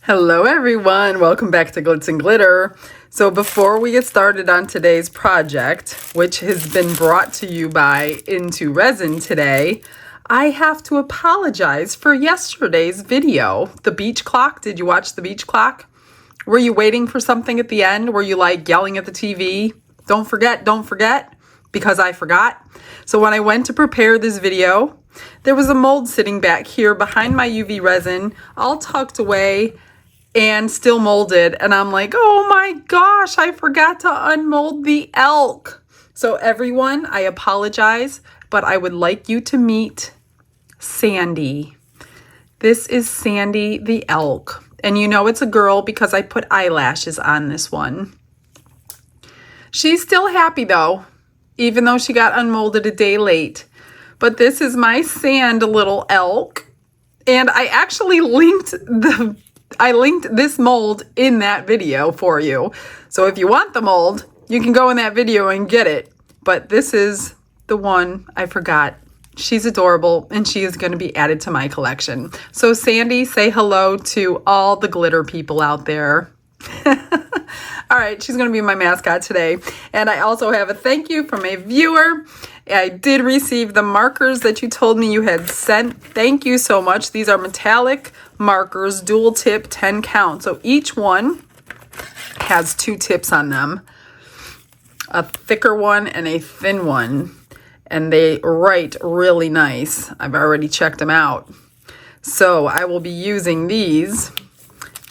Hello everyone, welcome back to Glitz and Glitter. So before we get started on today's project, which has been brought to you by Into Resin today, I have to apologize for yesterday's video. The beach clock, did you watch the beach clock? Were you waiting for something at the end? Were you like yelling at the TV? Don't forget, because I forgot. So when I went to prepare this video, there was a mold sitting back here behind my UV resin, all tucked away and still molded. And I'm like, oh my gosh, I forgot to unmold the elk. So everyone, I apologize, but I would like you to meet Sandy. This is Sandy the elk. And you know it's a girl because I put eyelashes on this one. She's still happy though, even though she got unmolded a day late. But this is my sand little elk. And I actually linked this mold in that video for you. So if you want the mold, you can go in that video and get it. But this is the one I forgot. She's adorable and she is going to be added to my collection. So Sandy, say hello to all the glitter people out there. All right, she's going to be my mascot today. And I also have a thank you from a viewer. I did receive the markers that you told me you had sent. Thank you so much. These are metallic markers, dual tip, 10 count. So each one has 2 tips on them, a thicker one and a thin one. And they write really nice. I've already checked them out. So I will be using these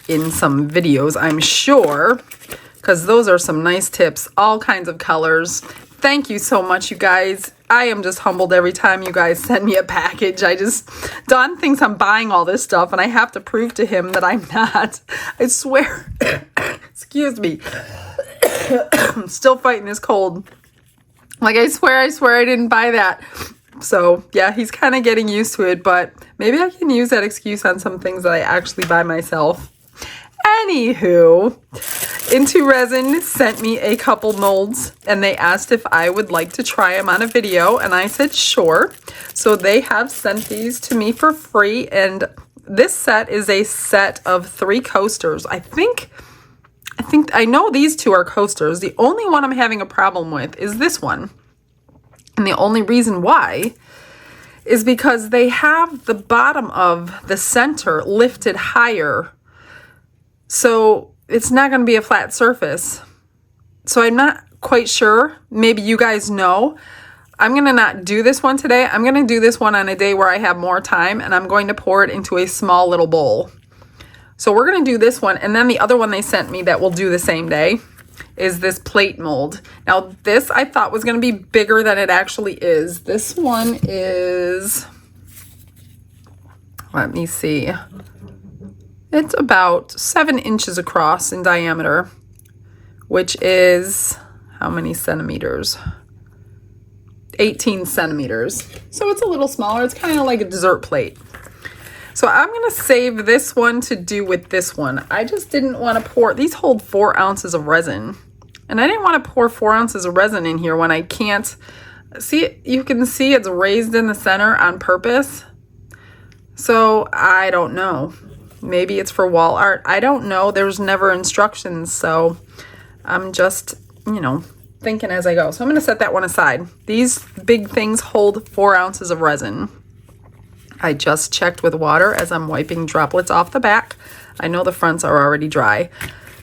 in some videos, I'm sure, because those are some nice tips, all kinds of colors. Thank you so much, you guys. I am just humbled every time you guys send me a package. Don thinks I'm buying all this stuff, and I have to prove to him that I'm not. I swear. Excuse me. I'm still fighting this cold. Like, I swear I didn't buy that. So, yeah, he's kind of getting used to it, but maybe I can use that excuse on some things that I actually buy myself. Anywho, Into Resin sent me a couple molds and they asked if I would like to try them on a video, and I said sure. So they have sent these to me for free, and this set is a set of 3 coasters. I know these 2 are coasters. The only one I'm having a problem with is this one. And the only reason why is because they have the bottom of the center lifted higher. So it's not going to be a flat surface. So I'm not quite sure. Maybe you guys know. I'm going to not do this one today. I'm going to do this one on a day where I have more time, and I'm going to pour it into a small little bowl. So we're going to do this one, and then the other one they sent me that we'll do the same day is this plate mold. Now this I thought was going to be bigger than it actually is. This one is, let me see. It's about 7 inches across in diameter, which is how many centimeters? 18 centimeters. So it's a little smaller. It's kind of like a dessert plate. So I'm going to save this one to do with this one. I just didn't want to pour, these hold 4 ounces of resin. And I didn't want to pour 4 ounces of resin in here when I can't. See, you can see it's raised in the center on purpose. So I don't know. Maybe it's for wall art. I don't know. There's never instructions. So I'm just, thinking as I go. So I'm going to set that one aside. These big things hold 4 ounces of resin. I just checked with water as I'm wiping droplets off the back. I know the fronts are already dry.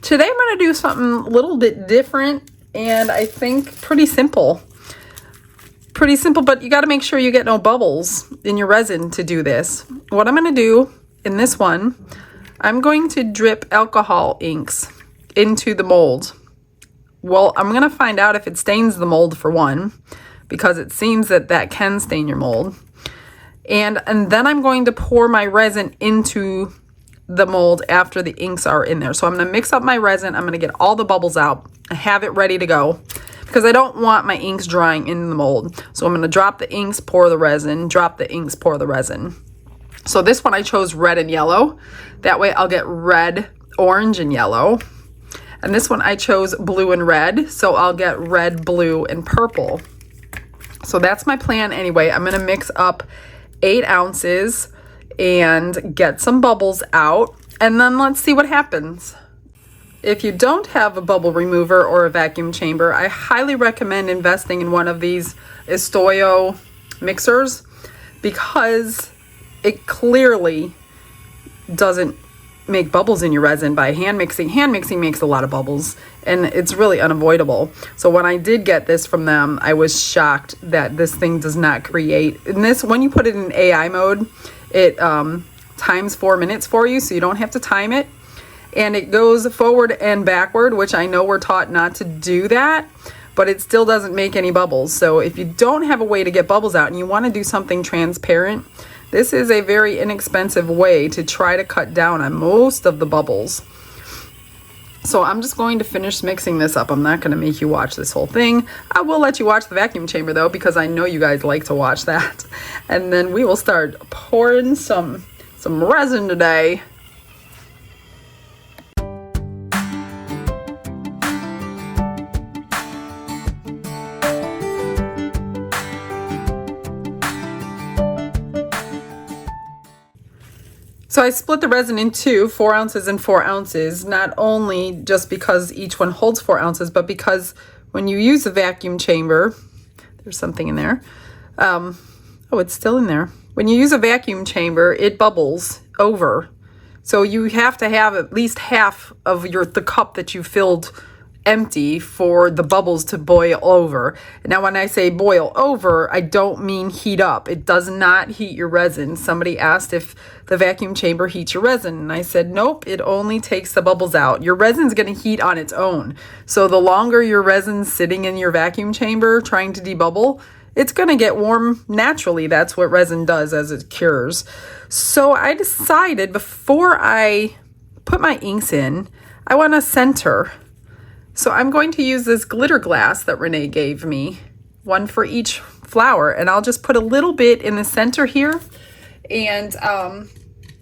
Today I'm going to do something a little bit different, and I think pretty simple. Pretty simple, but you got to make sure you get no bubbles in your resin to do this. What I'm going to do in this one, I'm going to drip alcohol inks into the mold. Well, I'm going to find out if it stains the mold for one, because it seems that can stain your mold. And then I'm going to pour my resin into the mold after the inks are in there. So I'm going to mix up my resin. I'm going to get all the bubbles out. I have it ready to go because I don't want my inks drying in the mold. So I'm going to drop the inks, pour the resin, drop the inks, pour the resin. So this one I chose red and yellow. That way I'll get red, orange, and yellow. And this one I chose blue and red. So I'll get red, blue, and purple. So that's my plan anyway. I'm going to mix up 8 ounces and get some bubbles out. And then let's see what happens. If you don't have a bubble remover or a vacuum chamber, I highly recommend investing in one of these Estoyo mixers because it clearly doesn't make bubbles in your resin by hand mixing. Hand mixing makes a lot of bubbles and it's really unavoidable. So when I did get this from them, I was shocked that this thing does not create. And this, when you put it in AI mode, it times 4 minutes for you, so you don't have to time it. And it goes forward and backward, which I know we're taught not to do that, but it still doesn't make any bubbles. So if you don't have a way to get bubbles out and you want to do something transparent, this is a very inexpensive way to try to cut down on most of the bubbles. So I'm just going to finish mixing this up. I'm not going to make you watch this whole thing. I will let you watch the vacuum chamber though, because I know you guys like to watch that. And then we will start pouring some resin today. So I split the resin in two, 4 ounces and 4 ounces, not only just because each one holds 4 ounces, but because when you use a vacuum chamber, there's something in there. Oh, it's still in there. When you use a vacuum chamber, it bubbles over. So you have to have at least half of the cup that you filled empty for the bubbles to boil over. Now, when I say boil over, I don't mean heat up. It does not heat your resin. Somebody asked if the vacuum chamber heats your resin, and I said, nope, it only takes the bubbles out. Your resin's going to heat on its own. So the longer your resin's sitting in your vacuum chamber trying to debubble, it's going to get warm naturally. That's what resin does as it cures. So I decided before I put my inks in, I want to center. So I'm going to use this glitter glass that Renee gave me, one for each flower, and I'll just put a little bit in the center here and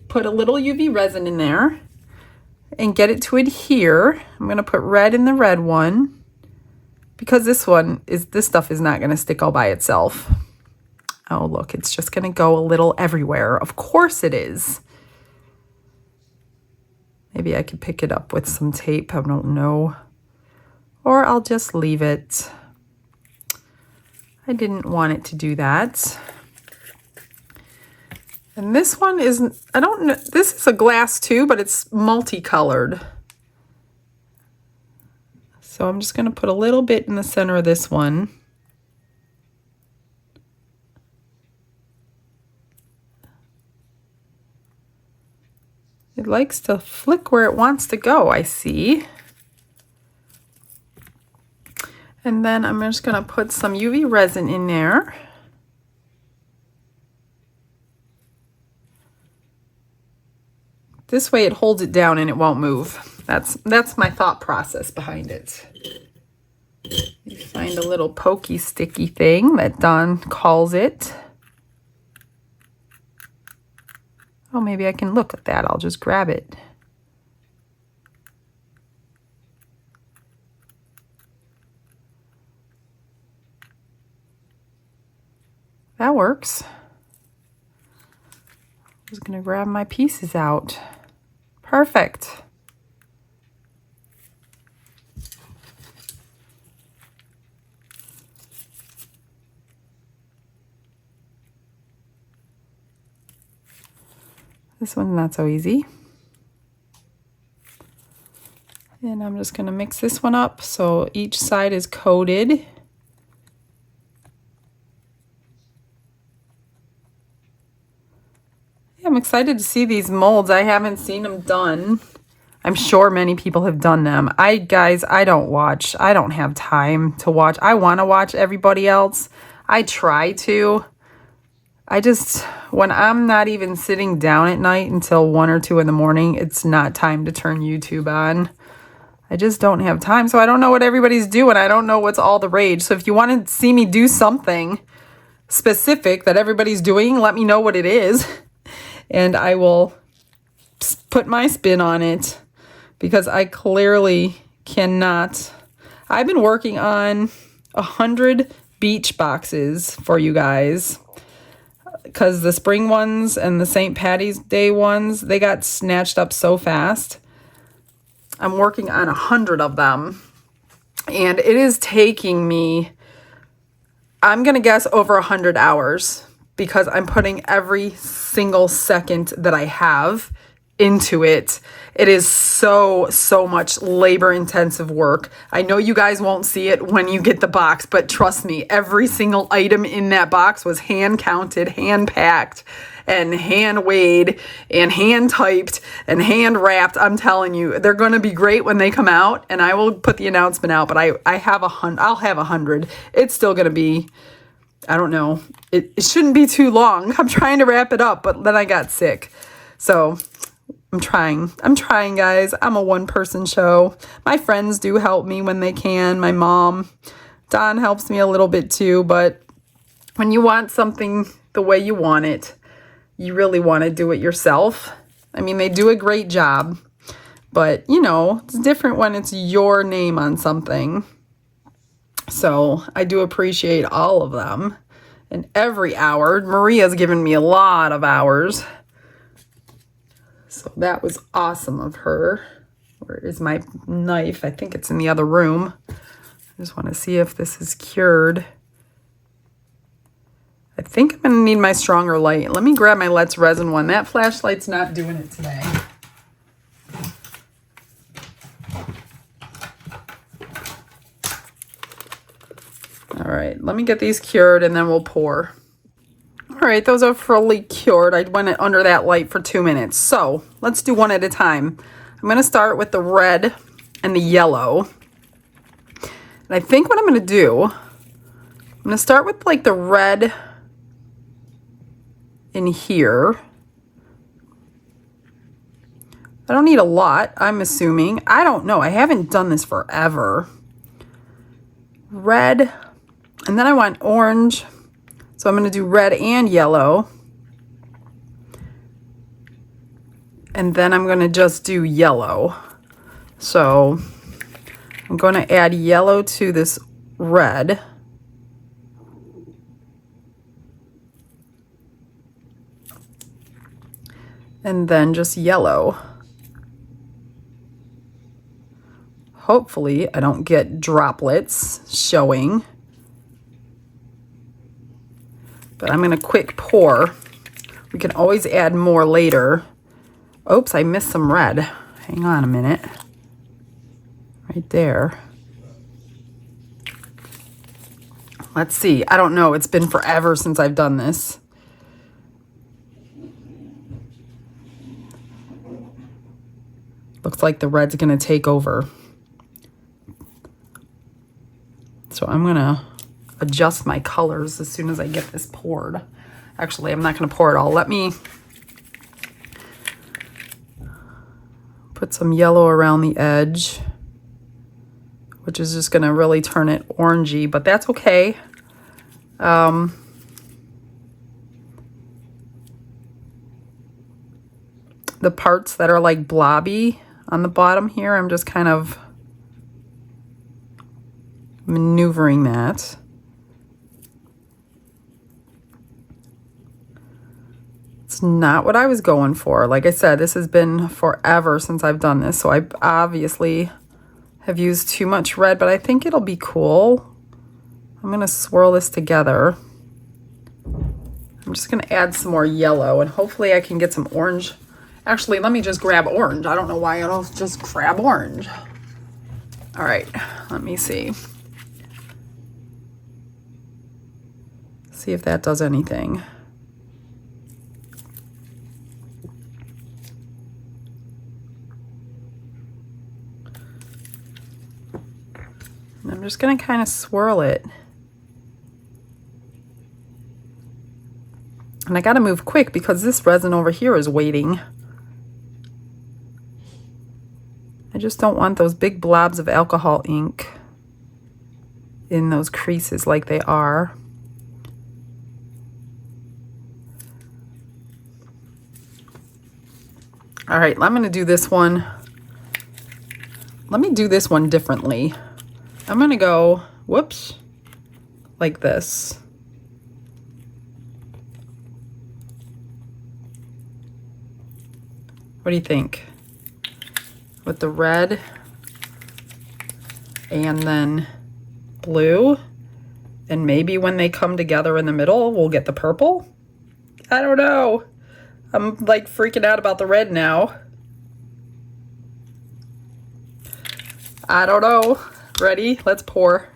put a little UV resin in there and get it to adhere. I'm going to put red in the red one because this stuff is not going to stick all by itself. Oh, look, it's just going to go a little everywhere. Of course it is. Maybe I could pick it up with some tape. I don't know. Or I'll just leave it. I didn't want it to do that. And this one isn't, I don't know, this is a glass too, but it's multicolored. So I'm just going to put a little bit in the center of this one. It likes to flick where it wants to go, I see. And then I'm just going to put some UV resin in there. This way it holds it down and it won't move. That's my thought process behind it. You find a little pokey sticky thing that Dawn calls it. Oh, maybe I can look at that. I'll just grab it. That works. I'm just going to grab my pieces out. Perfect. This one's not so easy. And I'm just going to mix this one up so each side is coated. I'm excited to see these molds. I haven't seen them done. I'm sure many people have done them. Guys, I don't watch. I don't have time to watch. I want to watch everybody else. I try to. When I'm not even sitting down at night until 1 or 2 in the morning, it's not time to turn YouTube on. I just don't have time. So I don't know what everybody's doing. I don't know what's all the rage. So if you want to see me do something specific that everybody's doing, let me know what it is. And I will put my spin on it because I clearly cannot. I've been working on 100 beach boxes for you guys. because the spring ones and the St. Patty's Day ones, they got snatched up so fast. I'm working on 100 of them, and it is taking me, I'm going to guess, over 100 hours, because I'm putting every single second that I have into it. It is so much labor intensive work. I know you guys won't see it when you get the box, but trust me, every single item in that box was hand counted, hand packed, and hand weighed, and hand typed, and hand wrapped. I'm telling you, they're going to be great when they come out, and I will put the announcement out, but I'll have 100. It's still going to be, I don't know, it shouldn't be too long. I'm trying to wrap it up, but then I got sick. So I'm trying, guys. I'm a one-person show. My friends do help me when they can. My mom, Don, helps me a little bit too. But when you want something the way you want it, you really want to do it yourself. I mean, they do a great job. But, you know, it's different when it's your name on something. So I do appreciate all of them. And every hour, Maria's given me a lot of hours. So that was awesome of her. Where is my knife? I think it's in the other room. I just want to see if this is cured. I think I'm going to need my stronger light. Let me grab my Let's Resin one. That flashlight's not doing it today. All right, let me get these cured and then we'll pour. All right, those are fully cured. I went under that light for 2 minutes. So let's do one at a time. I'm going to start with the red and the yellow. And I think what I'm going to do, I'm going to start with like the red in here. I don't need a lot, I'm assuming. I don't know. I haven't done this forever. Red. And then I want orange. So I'm going to do red and yellow. And then I'm going to just do yellow. So I'm going to add yellow to this red. And then just yellow. Hopefully I don't get droplets showing. But I'm going to quick pour. We can always add more later. Oops, I missed some red. Hang on a minute. Right there. Let's see. I don't know. It's been forever since I've done this. Looks like the red's going to take over. So I'm going to adjust my colors as soon as I get this poured. Actually, I'm not going to pour it all. Let me put some yellow around the edge, which is just going to really turn it orangey, but that's okay. The parts that are like blobby on the bottom here, I'm just kind of maneuvering that. It's not what I was going for. Like I said, this has been forever since I've done this, so I obviously have used too much red, but I think it'll be cool. I'm going to swirl this together. I'm just going to add some more yellow, and hopefully I can get some orange. Actually, let me just grab orange. I don't know why I don't just grab orange. All right, let me see. See if that does anything. And I'm just going to kind of swirl it. And I got to move quick because this resin over here is waiting. I just don't want those big blobs of alcohol ink in those creases like they are. All right, I'm going to do this one. Let me do this one differently. I'm going to go, whoops, like this. What do you think? With the red and then blue, and maybe when they come together in the middle, we'll get the purple? I don't know. I'm like freaking out about the red now. I don't know. Ready? Let's pour.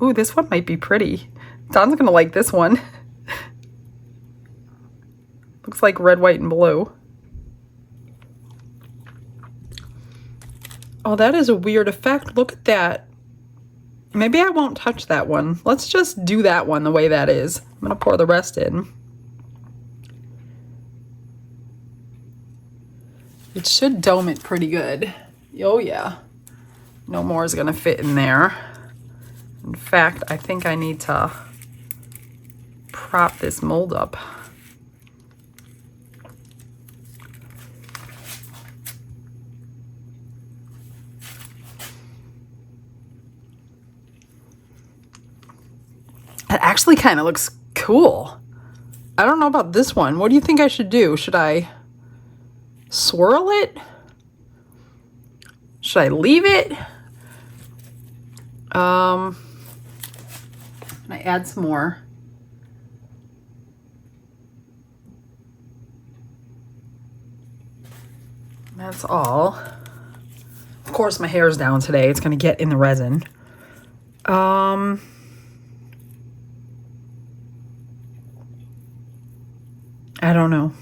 Ooh, this one might be pretty. Don's gonna like this one. Looks like red, white, and blue. Oh, that is a weird effect. Look at that. Maybe I won't touch that one. Let's just do that one the way that is. I'm gonna pour the rest in. It should dome it pretty good. Oh yeah. No more is gonna fit in there. In fact, I think I need to prop this mold up. It actually kind of looks cool. I don't know about this one. What do you think I should do? Should I swirl it? Should I leave it? Can I add some more? That's all. Of course, my hair's down today. It's gonna get in the resin. I don't know.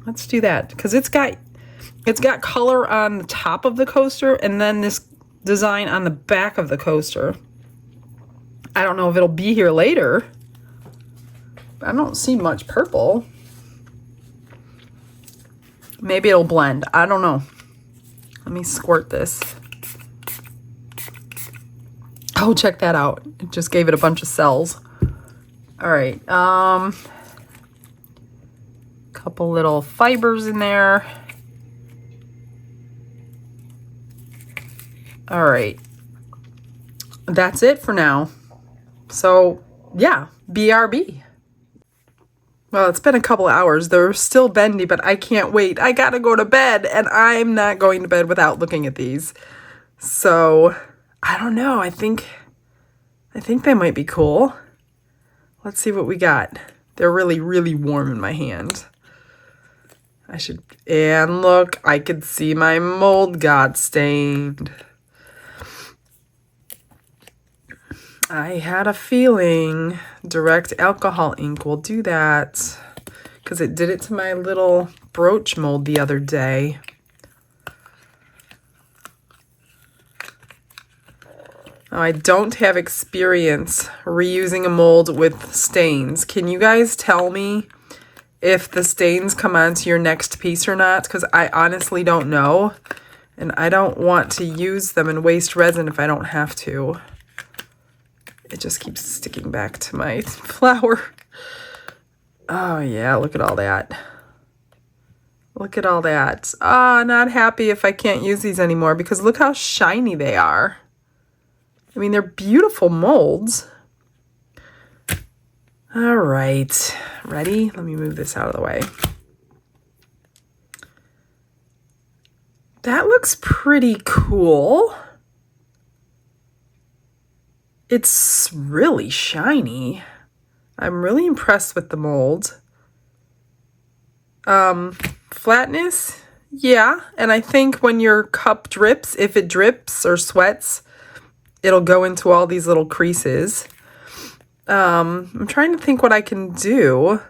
Let's do that because it's got color on the top of the coaster and then this design on the back of the coaster. I don't know if it'll be here later. I don't see much purple. Maybe it'll blend. I don't know. Let me squirt this. Oh, check that out. It just gave it a bunch of cells. All right. Couple little fibers in there. All right. That's it for now. So, yeah, BRB. Well, it's been a couple hours. They're still bendy, but I can't wait. I gotta go to bed, and I'm not going to bed without looking at these. So, I don't know. I think they might be cool. Let's see what we got. They're really, really warm in my hand. And look, I could see my mold got stained. I had a feeling direct alcohol ink will do that because it did it to my little brooch mold the other day. Now, I don't have experience reusing a mold with stains. Can you guys tell me if the stains come onto your next piece or not? Because I honestly don't know. And I don't want to use them and waste resin if I don't have to. It just keeps sticking back to my flower. Oh yeah, look at all that. Look at all that. Ah, not happy if I can't use these anymore because look how shiny they are. I mean, they're beautiful molds. All right, ready? Let me move this out of the way. That looks pretty cool. It's really shiny. I'm really impressed with the mold. Flatness, yeah. And I think when your cup drips, if it drips or sweats, it'll go into all these little creases. I'm trying to think what I can do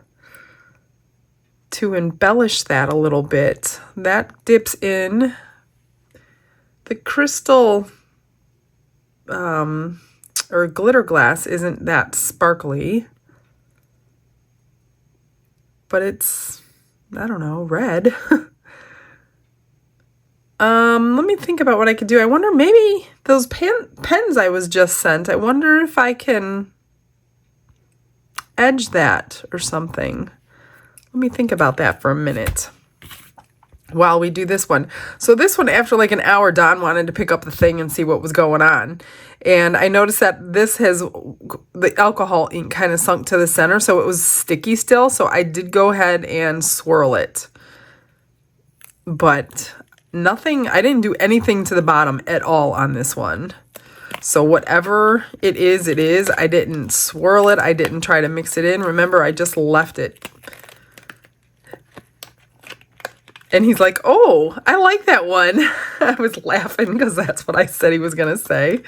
to embellish that a little bit. That dips in. The crystal or glitter glass isn't that sparkly, but it's, I don't know, red. Let me think about what I could do. I wonder, maybe those pens I was just sent, I wonder if I can edge that or something. Let me think about that for a minute. while we do this one. So this one, after like an hour, Don wanted to pick up the thing and see what was going on. And I noticed that this has, the alcohol ink kind of sunk to the center, so it was sticky still. So I did go ahead and swirl it. But nothing, I didn't do anything to the bottom at all on this one. So whatever it is, it is. I didn't swirl it. I didn't try to mix it in. Remember, I just left it. And he's like, oh, I like that one. I was laughing because that's what I said he was going to say.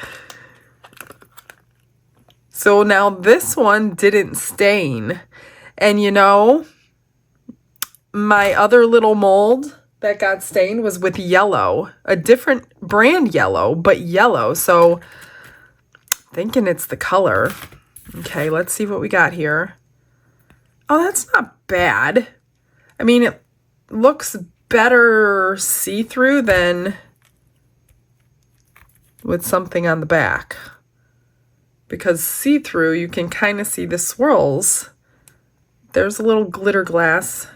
So now this one didn't stain. And you know, my other little mold that got stained was with yellow. A different brand yellow, but yellow. So thinking it's the color. Okay, let's see what we got here. Oh, that's not bad. I mean, it looks better see-through than with something on the back. Because see-through, you can kind of see the swirls. There's a little glitter glass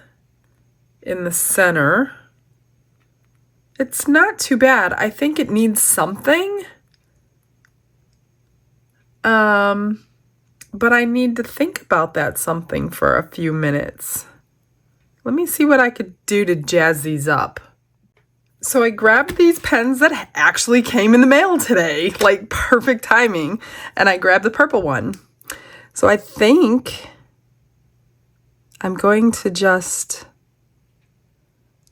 in the center. It's not too bad. I think it needs something. But I need to think about that something for a few minutes. Let me see what I could do to jazz these up. So I grabbed these pens that actually came in the mail today, like perfect timing, and I grabbed the purple one. So I think I'm going to just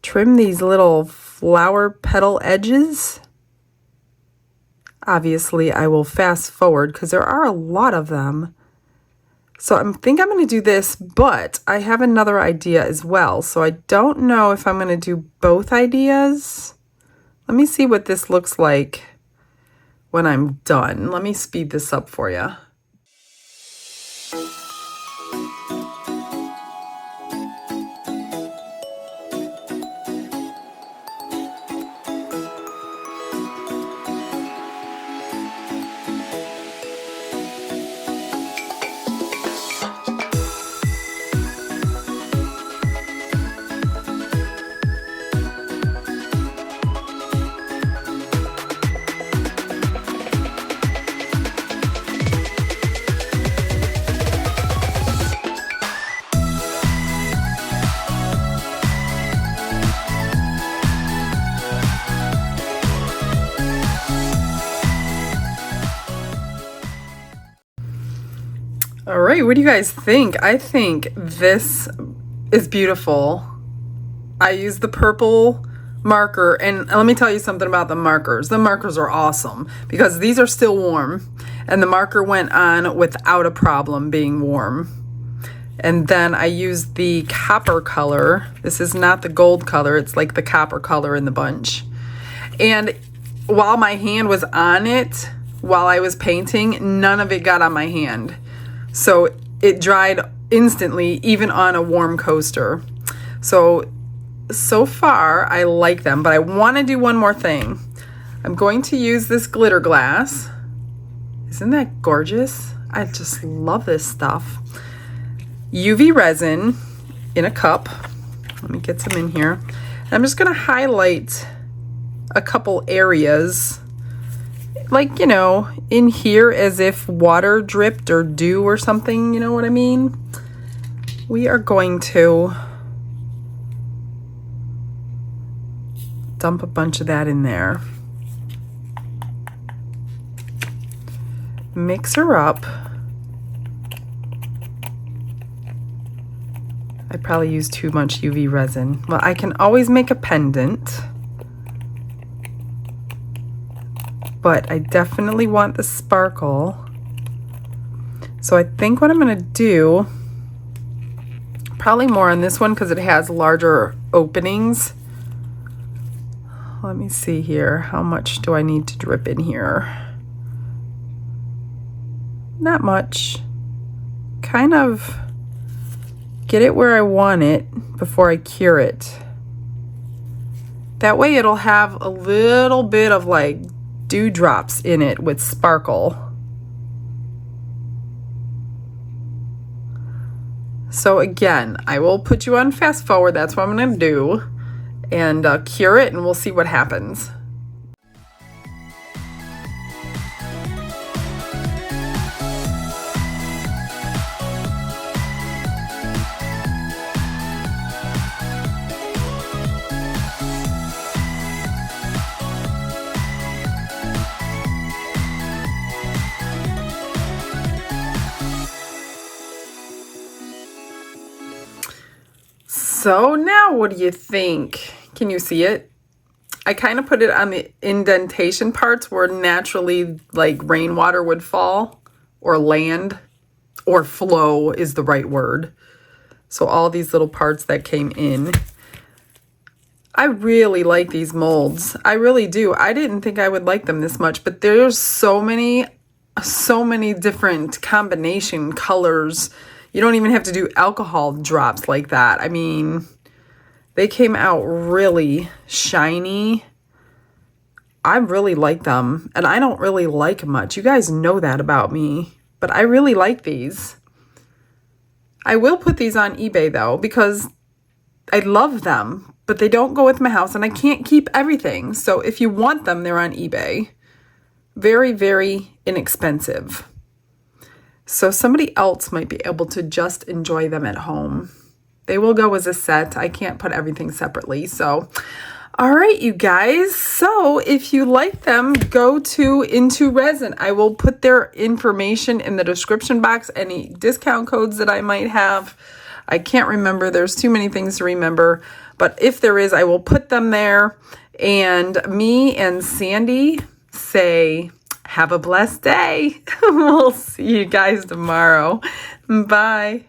trim these little flower petal edges. Obviously, I will fast forward because there are a lot of them. So I think I'm going to do this, but I have another idea as well. So I don't know if I'm going to do both ideas. Let me see what this looks like when I'm done. Let me speed this up for you. All right, what do you guys think? I think this is beautiful. I used the purple marker, and let me tell you something about the markers. The markers are awesome because these are still warm, and the marker went on without a problem being warm. And then I used the copper color. This is not the gold color, it's like the copper color in the bunch. And while my hand was on it, while I was painting, none of it got on my hand. So it dried instantly, even on a warm coaster. So far, I like them, but I want to do one more thing. I'm going to use this glitter glass. Isn't that gorgeous? I just love this stuff. UV resin in a cup. Let me get some in here. I'm just going to highlight a couple areas, like, you know, in here as if water dripped or dew or something, you know what I mean? We are going to dump a bunch of that in there. Mix her up. I probably used too much UV resin. Well, I can always make a pendant, but I definitely want the sparkle. So I think what I'm gonna do, probably more on this one because it has larger openings. Let me see here. How much do I need to drip in here? Not much. Kind of get it where I want it before I cure it. That way it'll have a little bit of like dewdrops in it with sparkle. So again, I will put you on fast forward. That's what I'm going to do. and cure it, and we'll see what happens. So now what do you think? Can you see it? I kind of put it on the indentation parts where naturally like rainwater would fall or land or flow is the right word. So all these little parts that came in. I really like these molds. I really do. I didn't think I would like them this much, but there's so many different combination colors. You don't even have to do alcohol drops like that. I mean, they came out really shiny. I really like them, and I don't really like much. You guys know that about me, but I really like these. I will put these on eBay though, because I love them, but they don't go with my house and I can't keep everything. So if you want them, they're on eBay. Very, very inexpensive. So somebody else might be able to just enjoy them at home. They will go as a set. I can't put everything separately. So, all right, you guys. So if you like them, go to Into Resin. I will put their information in the description box, any discount codes that I might have. I can't remember. There's too many things to remember. But if there is, I will put them there. And me and Sandy say, have a blessed day. We'll see you guys tomorrow. Bye.